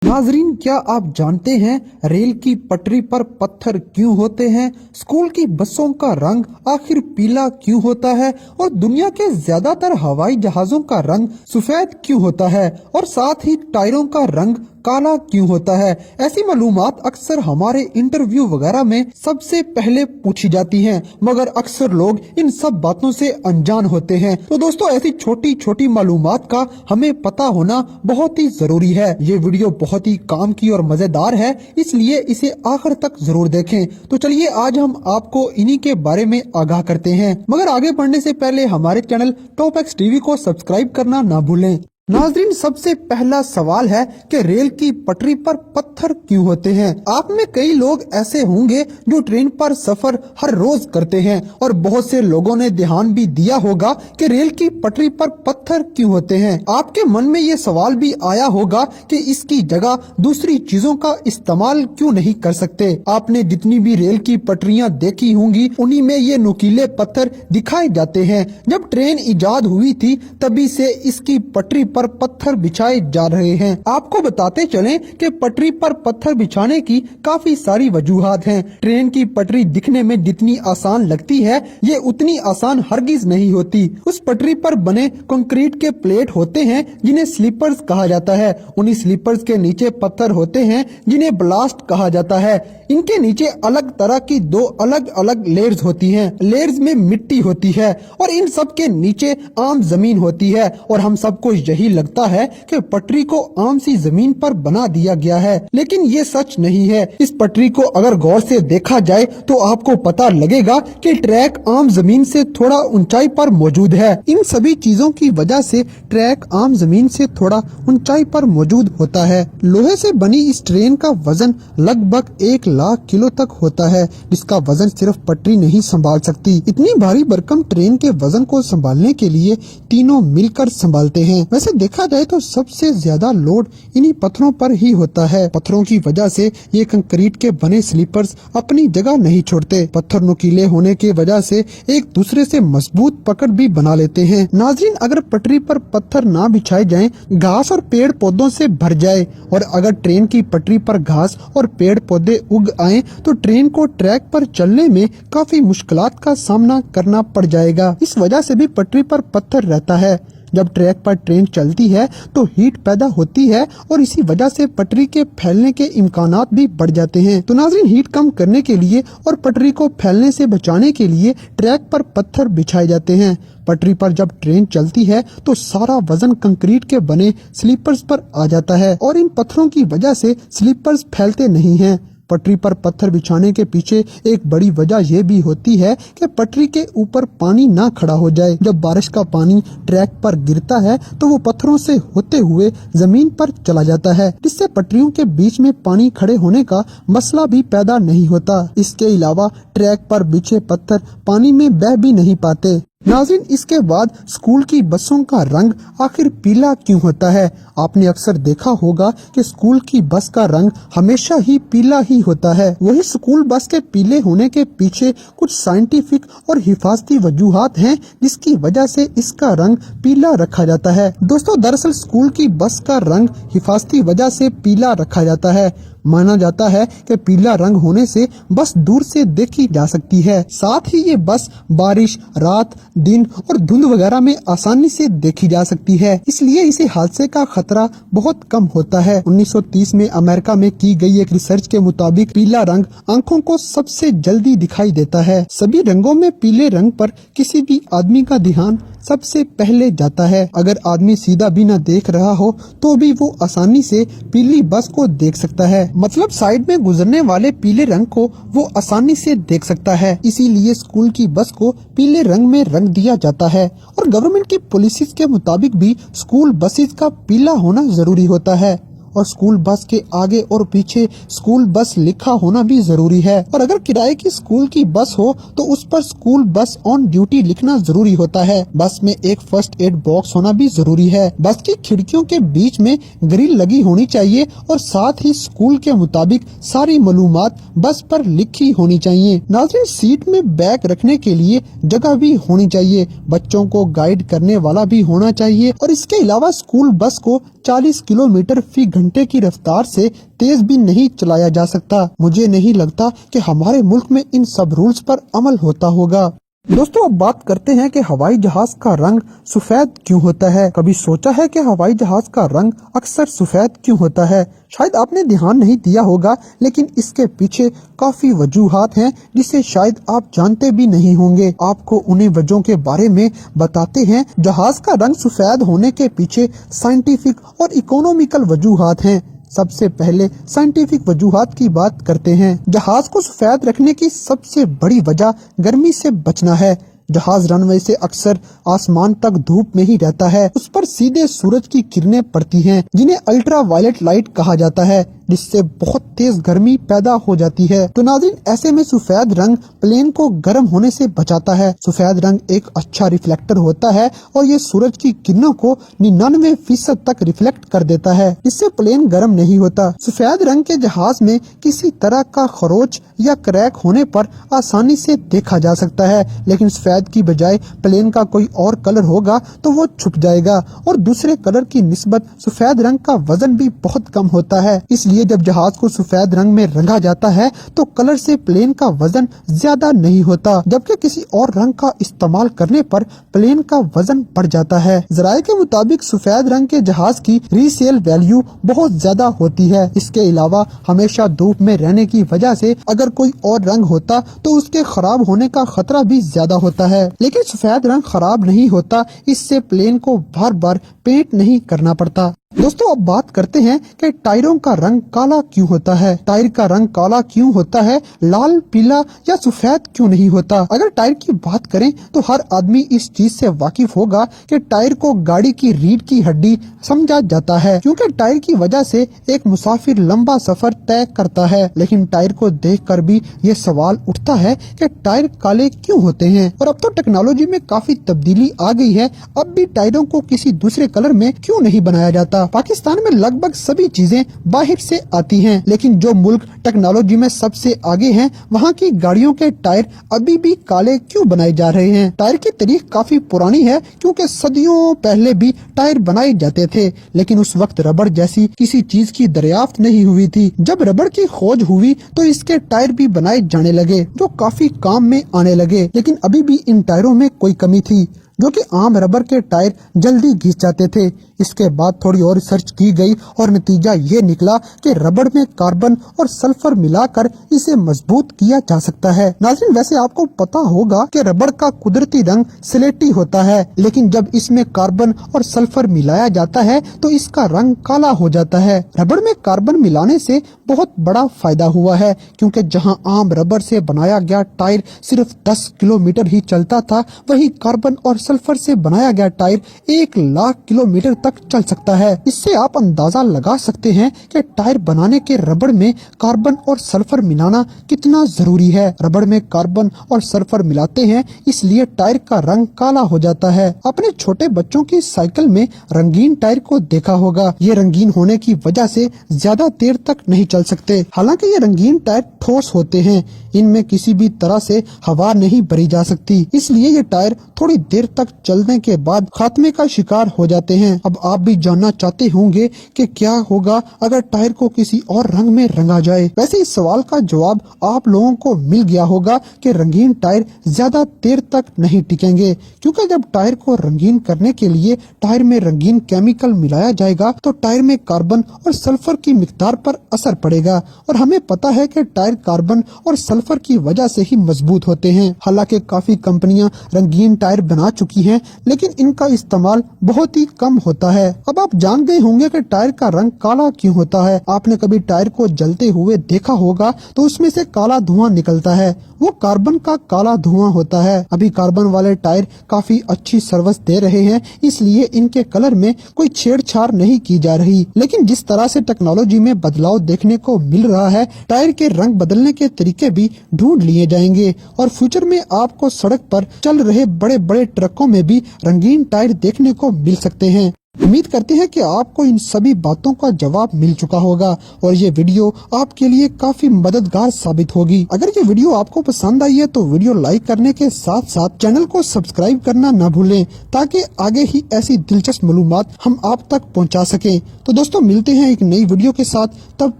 नाजरीन, क्या आप जानते हैं रेल की पटरी पर पत्थर क्यों होते हैं? स्कूल की बसों का रंग आखिर पीला क्यों होता है? और दुनिया के ज्यादातर हवाई जहाजों का रंग सफेद क्यों होता है? और साथ ही टायरों का रंग काला क्यों होता है? ऐसी मालूमात अक्सर हमारे इंटरव्यू वगैरह में सबसे पहले पूछी जाती हैं, मगर अक्सर लोग इन सब बातों से अनजान होते हैं। तो दोस्तों, ऐसी छोटी छोटी मालूमात का हमें पता होना बहुत ही जरूरी है। ये वीडियो बहुत ही काम की और मजेदार है, इसलिए इसे आखिर तक जरूर देखें। तो चलिए आज हम आपको इन्हीं के बारे में आगाह करते हैं, मगर आगे बढ़ने से पहले हमारे चैनल टॉप एक्स टीवी को सब्सक्राइब करना ना भूलें। नाजरीन, सबसे पहला सवाल है कि रेल की पटरी पर पत्थर क्यों होते हैं? आप में कई लोग ऐसे होंगे जो ट्रेन पर सफर हर रोज करते हैं, और बहुत से लोगों ने ध्यान भी दिया होगा कि रेल की पटरी पर पत्थर क्यों होते हैं। आपके मन में ये सवाल भी आया होगा कि इसकी जगह दूसरी चीजों का इस्तेमाल क्यों नहीं कर सकते। आपने जितनी भी रेल की पटरियां देखी होंगी, उन्हीं में ये नुकीले पत्थर दिखाए जाते हैं। जब ट्रेन इजाद हुई थी, तभी से इसकी पटरी पर पत्थर बिछाए जा रहे हैं। आपको बताते चलें कि पटरी पर पत्थर बिछाने की काफी सारी वजूहात हैं। ट्रेन की पटरी दिखने में जितनी आसान लगती है, ये उतनी आसान हरगिज नहीं होती। उस पटरी पर बने कंक्रीट के प्लेट होते हैं जिन्हें स्लीपर्स कहा जाता है। उन्हीं स्लीपर्स के नीचे पत्थर होते हैं जिन्हें ब्लास्ट कहा जाता है। इनके नीचे अलग तरह की दो अलग अलग लेयर्स होती हैं। लेयर्स में मिट्टी होती है और इन सब के नीचे आम जमीन होती है, और हम सबको यही लगता है कि पटरी को आम सी जमीन पर बना दिया गया है, लेकिन ये सच नहीं है। इस पटरी को अगर गौर से देखा जाए तो आपको पता लगेगा कि ट्रैक आम जमीन से थोड़ा ऊंचाई पर मौजूद है। इन सभी चीजों की वजह से ट्रैक आम जमीन से थोड़ा ऊंचाई पर मौजूद होता है। लोहे से बनी इस ट्रेन का वजन लगभग 1 लाख किलो तक होता है, जिसका वजन सिर्फ पटरी नहीं संभाल सकती। इतनी भारी भरकम ट्रेन के वजन को संभालने के लिए तीनों मिलकर संभालते हैं। वैसे देखा जाए तो सबसे ज्यादा लोड इन्हीं पत्थरों पर ही होता है। पत्थरों की वजह से ये कंक्रीट के बने स्लीपर्स अपनी जगह नहीं छोड़ते। पत्थर नुकीले होने की वजह से एक दूसरे से मजबूत पकड़ भी बना लेते हैं। नाजरीन, अगर पटरी पर पत्थर ना बिछाए जाएं, घास और पेड़ पौधों से भर जाए, और अगर ट्रेन की पटरी पर घास और पेड़ पौधे उग आए तो ट्रेन को ट्रैक पर चलने में काफी मुश्किलात का सामना करना पड़ जाएगा। इस वजह से भी पटरी पर पत्थर रहता है। जब ट्रैक पर ट्रेन चलती है तो हीट पैदा होती है, और इसी वजह से पटरी के फैलने के इम्कानात भी बढ़ जाते हैं। तो नाज़रीन, हीट कम करने के लिए और पटरी को फैलने से बचाने के लिए ट्रैक पर पत्थर बिछाए जाते हैं। पटरी पर जब ट्रेन चलती है तो सारा वजन कंक्रीट के बने स्लीपर्स पर आ जाता है, और इन पत्थरों की वजह से स्लीपर्स फैलते नहीं हैं। पटरी पर पत्थर बिछाने के पीछे एक बड़ी वजह यह भी होती है कि पटरी के ऊपर पानी ना खड़ा हो जाए। जब बारिश का पानी ट्रैक पर गिरता है तो वो पत्थरों से होते हुए जमीन पर चला जाता है, जिससे पटरियों के बीच में पानी खड़े होने का मसला भी पैदा नहीं होता। इसके अलावा ट्रैक पर बिछे पत्थर पानी में बह भी नहीं पाते। नाज़रीन, इसके बाद स्कूल की बसों का रंग आखिर पीला क्यों होता है? आपने अक्सर देखा होगा कि स्कूल की बस का रंग हमेशा ही पीला ही होता है। वही स्कूल बस के पीले होने के पीछे कुछ साइंटिफिक और हिफाजती वजूहात हैं, जिसकी वजह से इसका रंग पीला रखा जाता है। दोस्तों, दरअसल स्कूल की बस का रंग हिफाजती वजह से पीला रखा जाता है। माना जाता है कि पीला रंग होने से बस दूर से देखी जा सकती है। साथ ही ये बस बारिश, रात, दिन और धुंध वगैरह में आसानी से देखी जा सकती है, इसलिए इसे हादसे का खतरा बहुत कम होता है। 1930 में अमेरिका में की गई एक रिसर्च के मुताबिक पीला रंग आंखों को सबसे जल्दी दिखाई देता है। सभी रंगों में पीले रंग पर किसी भी आदमी का ध्यान सबसे पहले जाता है। अगर आदमी सीधा भी न देख रहा हो तो भी वो आसानी से पीली बस को देख सकता है। मतलब साइड में गुजरने वाले पीले रंग को वो आसानी से देख सकता है। इसीलिए स्कूल की बस को पीले रंग में रंग दिया जाता है, और गवर्नमेंट की पॉलिसीज के मुताबिक भी स्कूल बसेस का पीला होना जरूरी होता है। और स्कूल बस के आगे और पीछे स्कूल बस लिखा होना भी जरूरी है। और अगर किराए की स्कूल की बस हो तो उस पर स्कूल बस ऑन ड्यूटी लिखना जरूरी होता है। बस में एक फर्स्ट एड बॉक्स होना भी जरूरी है। बस की खिड़कियों के बीच में ग्रिल लगी होनी चाहिए और साथ ही स्कूल के मुताबिक सारी मालूमात बस पर लिखी होनी चाहिए। नाज़रीन, सीट में बैग रखने के लिए जगह भी होनी चाहिए। बच्चों को गाइड करने वाला भी होना चाहिए और इसके अलावा स्कूल बस को 40 किलोमीटर फी घंटे की रफ्तार से तेज भी नहीं चलाया जा सकता। मुझे नहीं लगता कि हमारे मुल्क में इन सब रूल्स पर अमल होता होगा। दोस्तों, अब बात करते हैं कि हवाई जहाज का रंग सफेद क्यों होता है। कभी सोचा है कि हवाई जहाज का रंग अक्सर सफेद क्यों होता है? शायद आपने ध्यान नहीं दिया होगा, लेकिन इसके पीछे काफी वजूहात हैं जिसे शायद आप जानते भी नहीं होंगे। आपको उन्हीं वजहों के बारे में बताते हैं। जहाज का रंग सफेद होने के पीछे साइंटिफिक और इकोनॉमिकल वजूहात हैं। सबसे पहले साइंटिफिक वजूहात की बात करते हैं। जहाज को सफेद रखने की सबसे बड़ी वजह गर्मी से बचना है। जहाज रनवे से अक्सर आसमान तक धूप में ही रहता है। उस पर सीधे सूरज की किरणें पड़ती हैं, जिन्हें अल्ट्रा वायलेट लाइट कहा जाता है, जिससे बहुत तेज गर्मी पैदा हो जाती है। तो नाज़रीन, ऐसे में सफेद रंग प्लेन को गर्म होने से बचाता है। सफेद रंग एक अच्छा रिफ्लेक्टर होता है और ये सूरज की किरणों को 99% तक रिफ्लेक्ट कर देता है। इससे प्लेन गर्म नहीं होता। सफेद रंग के जहाज में किसी तरह का खरोच या क्रैक होने पर आसानी से देखा जा सकता है, लेकिन सफेद की बजाय प्लेन का कोई और कलर होगा तो वो छुप जाएगा और दूसरे कलर की निस्बत सफेद रंग का वजन भी बहुत कम होता है। इसलिए जब जहाज को सफेद रंग में रंगा जाता है तो कलर से प्लेन का वजन ज्यादा नहीं होता, जबकि किसी और रंग का इस्तेमाल करने पर प्लेन का वजन बढ़ जाता है। ज़राए के मुताबिक सफेद रंग के जहाज की रीसेल वैल्यू बहुत ज्यादा होती है। इसके अलावा हमेशा धूप में रहने की वजह से अगर कोई और रंग होता तो उसके खराब होने का खतरा भी ज्यादा होता है, लेकिन सफेद रंग खराब नहीं होता। इससे प्लेन को बार बार पेंट नहीं करना पड़ता। दोस्तों, अब बात करते हैं कि टायरों का रंग काला क्यों होता है। टायर का रंग काला क्यों होता है, लाल, पीला या सफेद क्यों नहीं होता? अगर टायर की बात करें तो हर आदमी इस चीज से वाकिफ होगा कि टायर को गाड़ी की रीढ़ की हड्डी समझा जाता है, क्योंकि टायर की वजह से एक मुसाफिर लंबा सफर तय करता है। लेकिन टायर को देखकर भी ये सवाल उठता है कि टायर काले क्यों होते हैं। और अब तो टेक्नोलॉजी में काफी तब्दीली आ गई है। अब भी टायरों को किसी दूसरे कलर में क्यों नहीं बनाया जाता? पाकिस्तान में लगभग सभी चीजें बाहर से आती हैं, लेकिन जो मुल्क टेक्नोलॉजी में सबसे आगे हैं, वहाँ की गाड़ियों के टायर अभी भी काले क्यों बनाए जा रहे हैं? टायर की तारीख काफी पुरानी है, क्योंकि सदियों पहले भी टायर बनाए जाते थे, लेकिन उस वक्त रबड़ जैसी किसी चीज की दरियाफ्त नहीं हुई थी। जब रबड़ की खोज हुई तो इसके टायर भी बनाए जाने लगे, जो काफी काम में आने लगे। लेकिन अभी भी इन टायरों में कोई कमी थी, जो कि आम रबर के टायर जल्दी घिस जाते थे। इसके बाद थोड़ी और रिसर्च की गई और नतीजा ये निकला कि रबड़ में कार्बन और सल्फर मिलाकर इसे मजबूत किया जा सकता है। नाज़रीन, वैसे आपको पता होगा कि रबड़ का कुदरती रंग स्लेटी होता है, लेकिन जब इसमें कार्बन और सल्फर मिलाया जाता है तो इसका रंग काला हो जाता है। रबड़ में कार्बन मिलाने से बहुत बड़ा फायदा हुआ है, क्योंकि जहां आम रबड़ से बनाया गया टायर सिर्फ 10 किलोमीटर ही चलता था, वही कार्बन और सल्फर से बनाया गया टायर 1 लाख किलोमीटर तक चल सकता है। इससे आप अंदाजा लगा सकते हैं कि टायर बनाने के रबड़ में कार्बन और सल्फर मिलाना कितना जरूरी है। रबड़ में कार्बन और सल्फर मिलाते हैं, इसलिए टायर का रंग काला हो जाता है। अपने छोटे बच्चों की साइकिल में रंगीन टायर को देखा होगा। ये रंगीन होने की वजह से ज्यादा देर तक नहीं चल सकते। हालांकि ये रंगीन टायर ठोस होते हैं, इनमें किसी भी तरह से हवा नहीं भरी जा सकती, इसलिए ये टायर थोड़ी देर तक चलने के बाद खात्मे का शिकार हो जाते हैं। अब आप भी जानना चाहते होंगे कि क्या होगा अगर टायर को किसी और रंग में रंगा जाए। वैसे इस सवाल का जवाब आप लोगों को मिल गया होगा कि रंगीन टायर ज्यादा देर तक नहीं टिकेंगे, क्योंकि जब टायर को रंगीन करने के लिए टायर में रंगीन केमिकल मिलाया जाएगा तो टायर में कार्बन और सल्फर की मिकदार पर असर पड़ेगा, और हमें पता है कि टायर कार्बन और सल्फर की वजह से ही मजबूत होते हैं। हालांकि काफी कंपनियां रंगीन टायर बना चुकी हैं, लेकिन इनका इस्तेमाल बहुत ही कम होता है। अब आप जान गए होंगे कि टायर का रंग काला क्यों होता है। आपने कभी टायर को जलते हुए देखा होगा तो उसमें से काला धुआं निकलता है, वो कार्बन का काला धुआं होता है। अभी कार्बन वाले टायर काफी अच्छी सर्विस दे रहे हैं, इसलिए इनके कलर में कोई छेड़छाड़ नहीं की जा रही। लेकिन जिस तरह से टेक्नोलॉजी में बदलाव देखने को मिल रहा है, टायर के रंग बदलने के तरीके भी ढूंढ लिए जाएंगे, और फ्यूचर में आपको सड़क पर चल रहे बड़े बड़े ट्रकों में भी रंगीन टायर देखने को मिल सकते हैं। उम्मीद करते हैं कि आपको इन सभी बातों का जवाब मिल चुका होगा और ये वीडियो आपके लिए काफी मददगार साबित होगी। अगर ये वीडियो आपको पसंद आई है तो वीडियो लाइक करने के साथ साथ चैनल को सब्सक्राइब करना न भूलें, ताकि आगे ही ऐसी दिलचस्प मालूमात हम आप तक पहुंचा सकें। तो दोस्तों, मिलते हैं एक नई वीडियो के साथ। तब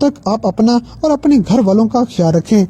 तक आप अपना और अपने घर वालों का ख्याल रखें।